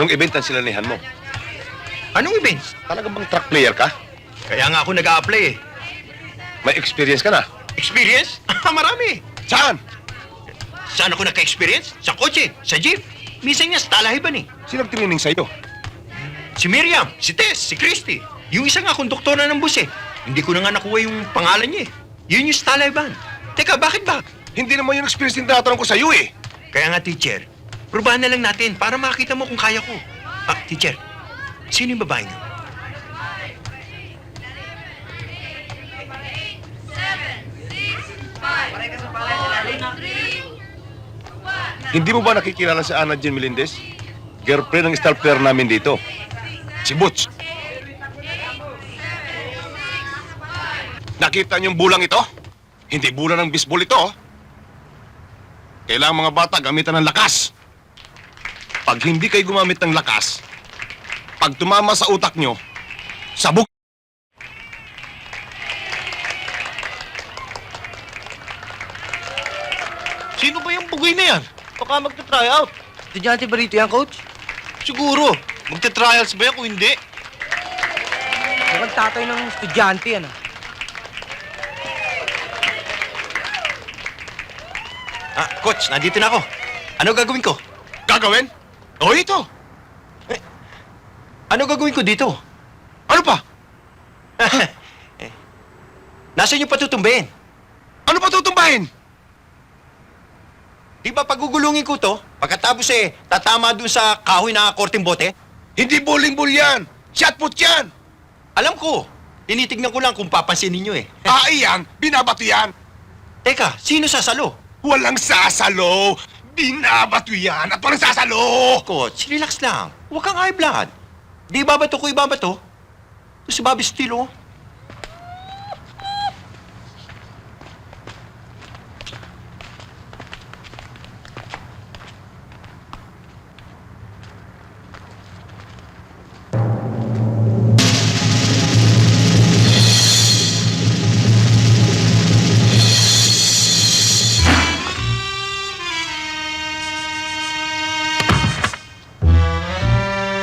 Anong event ang sinanihan mo? Anong event? Talaga bang truck player ka? Kaya nga ako nag-a-apply eh. May experience ka na? Experience? Marami. Saan? Saan ako nagka-experience? Sa kotse, sa jeep. Minsan nga sa talahiban eh. Sino training sa'yo? Si Miriam, si Tess, si Christy. Yung isa nga konduktora ng bus eh. Hindi ko na nga nakuha yung pangalan niya eh. Yun yung sa talahiban. Teka, bakit ba? Hindi naman yung experience yung tinatanong ko sa'yo eh. Kaya nga, teacher, probahan na lang natin para makita mo kung kaya ko. Ah, teacher, sino yung babae niyo? Hindi mo ba nakikilala si Ana Jean Melendez? Girlfriend ng star player namin dito. Si Butch. Nakita niyo yung bulang ito? Hindi bulang ng baseball ito. Kailangan mga bata gamitan ng lakas. Pag hindi kayo gumamit ng lakas, pag tumama sa utak nyo, sabog. Sino ba yung bugay na yan? Baka magta-try out. Estudyante ba rito yan, Coach? Siguro. Magta-trials ba yan kung hindi? Mukhang tatay ng estudyante yan, ah. Ah, coach, nandito na ako. Ano gagawin ko? Gagawin? O ito. Ano gagawin ko dito? Ano pa? Nasaan yung patutumbayin? Ano pa tutumbahin? Di ba pagugulungin ko to, pagkatapos eh, tatama dun sa kahoy na korteng bote? Hindi bowling-ball yan. Shot put yan. Alam ko. Tinitignan ko lang kung papansinin nyo eh. Iyan. Binabato yan. Teka, sino sasalo? Walang sasalo. Binabato yan at walang sasalo. Coach, relax lang. Huwag kang high blood. Di ibabato ko ibabato. Ito si Bobby Steele, oh.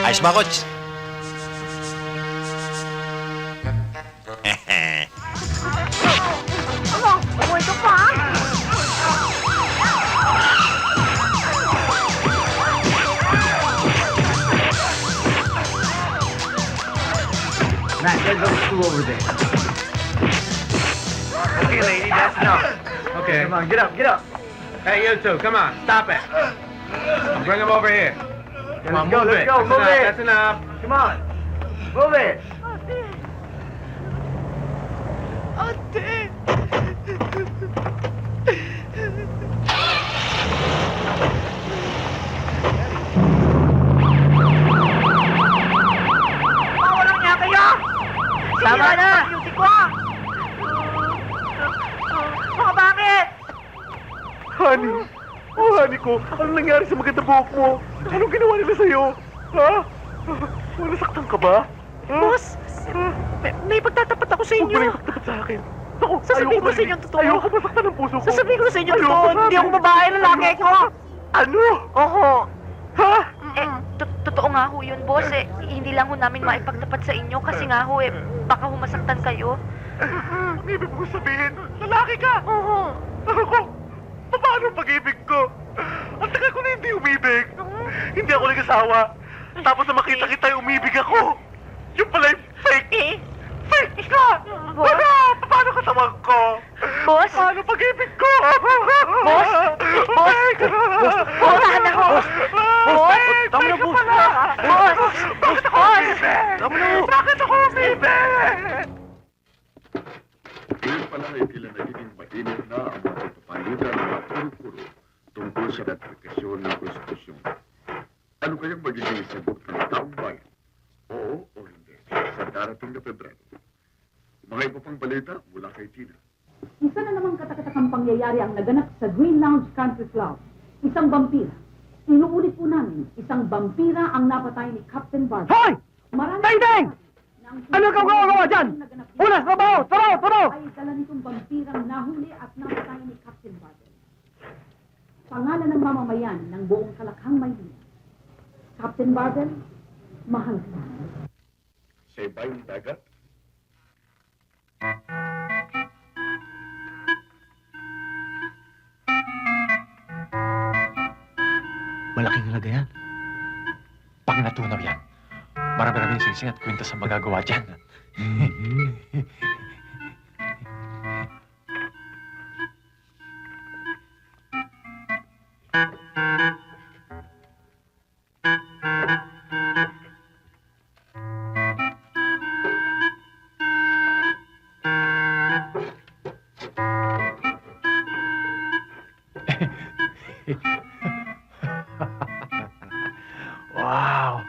Ayos ba, Coach? Uy, ito pa! Matt, get those two over there. Okay, lady, that's enough. Okay. Come on, get up, get up. Hey, you two, come on, stop it. Bring them over here. Come on, move it. let's go, move it. That's enough. Come on, move it. Ate! Walang niya kayo! Tama na! Beauty ko! Mga bakit? Honey, oh honey ko, ano nangyari sa maganda buhok mo? Anong ginawa nila sa'yo? Ha? Nasaktan ka ba? Boss, may pagtatapat ako sa Huwag mo na inyo. yung pagtapat sa akin. Ako, Sasabihin ko sa ayoko inyo ang totoo. Ayoko masaktan ang puso ko. Sasabihin ko sa inyo Ayoko totoo, masabi. hindi ako babae, lalaki ko. Ano? Oho. Ha? Totoo nga ho yun, boss. Eh, hindi lang ho namin maipagtapat sa inyo kasi nga ho, eh, baka ho masaktan kayo. Ang ibig mo sabihin, lalaki ka! Oo. Ako, paano ang pag-ibig ko? Ang tagal ko na hindi umibig. Hindi ako nag-asawa. Tapos na makita kita yung umibig ako. Yung pala yung fake. Fake ka! Boss? Paano katawag ko? Boss? Paano pag-ibig ko? Boss? Boss? Fake! Boss, ano ho? Boss? Tama na, boss! Boss? Bakit ako Boss? umibig? Tama na, boss! Bakit ako umibig? Ngayon pa lang ay tila nagiging mainit na ang mga pagpapalitan ng mga puro-puro tungkol sa ratifikasyon ng konstitusyon. Ano kayang magiging sagot ng taong bayan? Oo o hindi sa darating na Pebrero? Mga iba pang balita mula kay Tina. Isa na namang katakatakang pangyayari ang naganap sa Green Lounge Country Club. Isang vampira. Inuulit po namin, isang vampira ang napatay ni Captain Barber. Hoy! Marami Teng-teng! Ano ka gawa dyan? Unas, trabaho! Turo! Ay dala nitong vampirang nahuli at napatay ni Captain Barber. Pangalan ng mamamayan ng buong Kalakhang Maynila. Captain Barbel, mahal ka. Sa ibayong dagat, Malaking halaga yan. Pag natunaw yan, marami-raming singsing at kwenta sa magagawa dyan. Wow!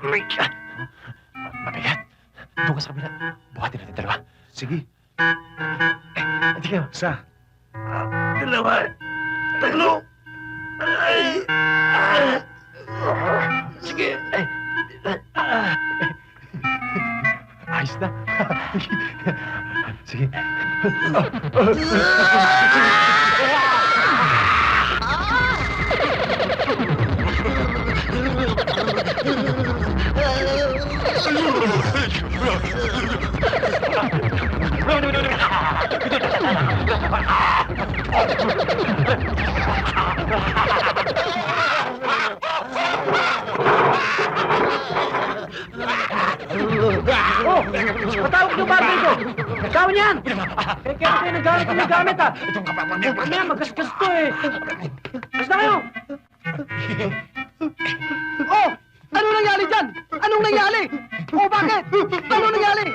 Mabigat. Doon ka sa kabila. Buhatin natin dalawa. Sige. Hindi kayo. Isa. Dalawa. Tatlo. Sige. Ayos na. Sige. Oh! Patawag yung barbel ko! Ikaw niyan! Kaya kayo naggamit yung gamit ha! Mamaya magasgas to eh! Basta kayo! Oh! Ano nangyari dyan? Anong nangyari? Oh, bakit? Ano nangyari?